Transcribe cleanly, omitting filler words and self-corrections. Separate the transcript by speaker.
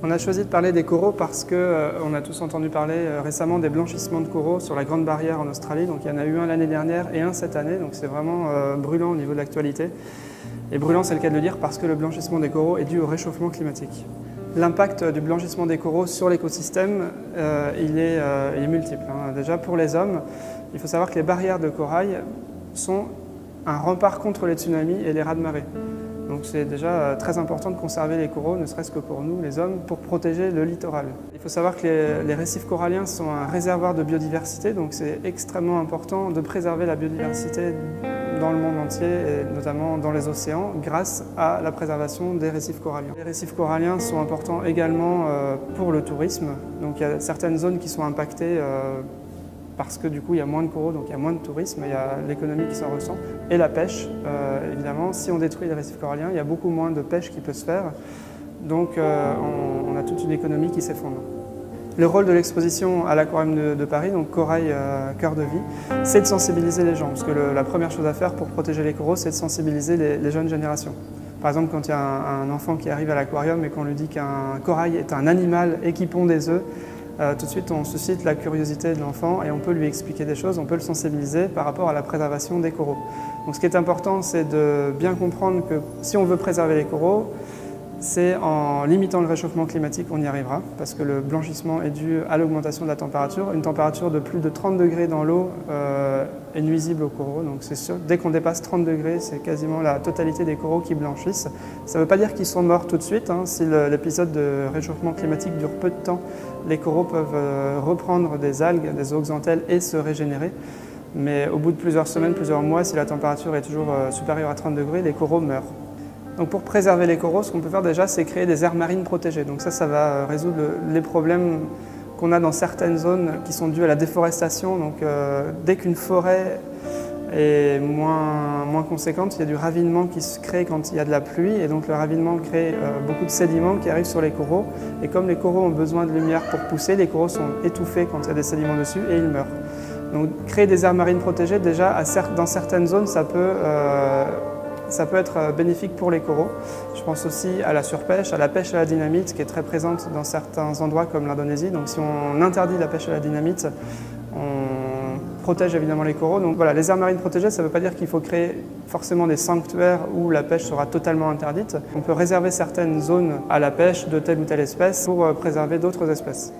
Speaker 1: On a choisi de parler des coraux parce qu'on a tous entendu parler récemment des blanchissements de coraux sur la Grande Barrière en Australie. Donc il y en a eu un l'année dernière et un cette année, donc c'est vraiment brûlant au niveau de l'actualité. Et brûlant, c'est le cas de le dire, parce que le blanchissement des coraux est dû au réchauffement climatique. L'impact du blanchissement des coraux sur l'écosystème, il est multiple. Déjà pour les hommes, il faut savoir que les barrières de corail sont un rempart contre les tsunamis et les raz-de-marée. Donc c'est déjà très important de conserver les coraux, ne serait-ce que pour nous, les hommes, pour protéger le littoral. Il faut savoir que les récifs coralliens sont un réservoir de biodiversité, donc c'est extrêmement important de préserver la biodiversité dans le monde entier, et notamment dans les océans, grâce à la préservation des récifs coralliens. Les récifs coralliens sont importants également pour le tourisme, donc il y a certaines zones qui sont impactées parce que du coup il y a moins de coraux, donc il y a moins de tourisme, il y a l'économie qui s'en ressent, et la pêche, évidemment, si on détruit les récifs coralliens, il y a beaucoup moins de pêche qui peut se faire, donc on a toute une économie qui s'effondre. Le rôle de l'exposition à l'Aquarium de Paris, donc Corail Cœur de Vie, c'est de sensibiliser les gens, parce que la première chose à faire pour protéger les coraux, c'est de sensibiliser les jeunes générations. Par exemple, quand il y a un enfant qui arrive à l'aquarium et qu'on lui dit qu'un corail est un animal et qui pond des œufs, tout de suite on suscite la curiosité de l'enfant et on peut lui expliquer des choses, on peut le sensibiliser par rapport à la préservation des coraux. Donc ce qui est important, c'est de bien comprendre que si on veut préserver les coraux, c'est en limitant le réchauffement climatique qu'on y arrivera, parce que le blanchissement est dû à l'augmentation de la température. Une température de plus de 30 degrés dans l'eau est nuisible aux coraux, donc c'est sûr, dès qu'on dépasse 30 degrés, c'est quasiment la totalité des coraux qui blanchissent. Ça ne veut pas dire qu'ils sont morts tout de suite, si l'épisode de réchauffement climatique dure peu de temps, les coraux peuvent reprendre des algues, des zooxanthelles et se régénérer. Mais au bout de plusieurs semaines, plusieurs mois, si la température est toujours supérieure à 30 degrés, les coraux meurent. Donc pour préserver les coraux, ce qu'on peut faire déjà, c'est créer des aires marines protégées. Donc ça va résoudre les problèmes qu'on a dans certaines zones qui sont dus à la déforestation. Donc dès qu'une forêt est moins conséquente, il y a du ravinement qui se crée quand il y a de la pluie, et donc le ravinement crée beaucoup de sédiments qui arrivent sur les coraux. Et comme les coraux ont besoin de lumière pour pousser, les coraux sont étouffés quand il y a des sédiments dessus et ils meurent. Donc créer des aires marines protégées, déjà dans certaines zones, ça peut être bénéfique pour les coraux. Je pense aussi à la surpêche, à la pêche à la dynamite qui est très présente dans certains endroits comme l'Indonésie. Donc si on interdit la pêche à la dynamite, on protège évidemment les coraux. Donc voilà, les aires marines protégées, ça ne veut pas dire qu'il faut créer forcément des sanctuaires où la pêche sera totalement interdite. On peut réserver certaines zones à la pêche de telle ou telle espèce pour préserver d'autres espèces.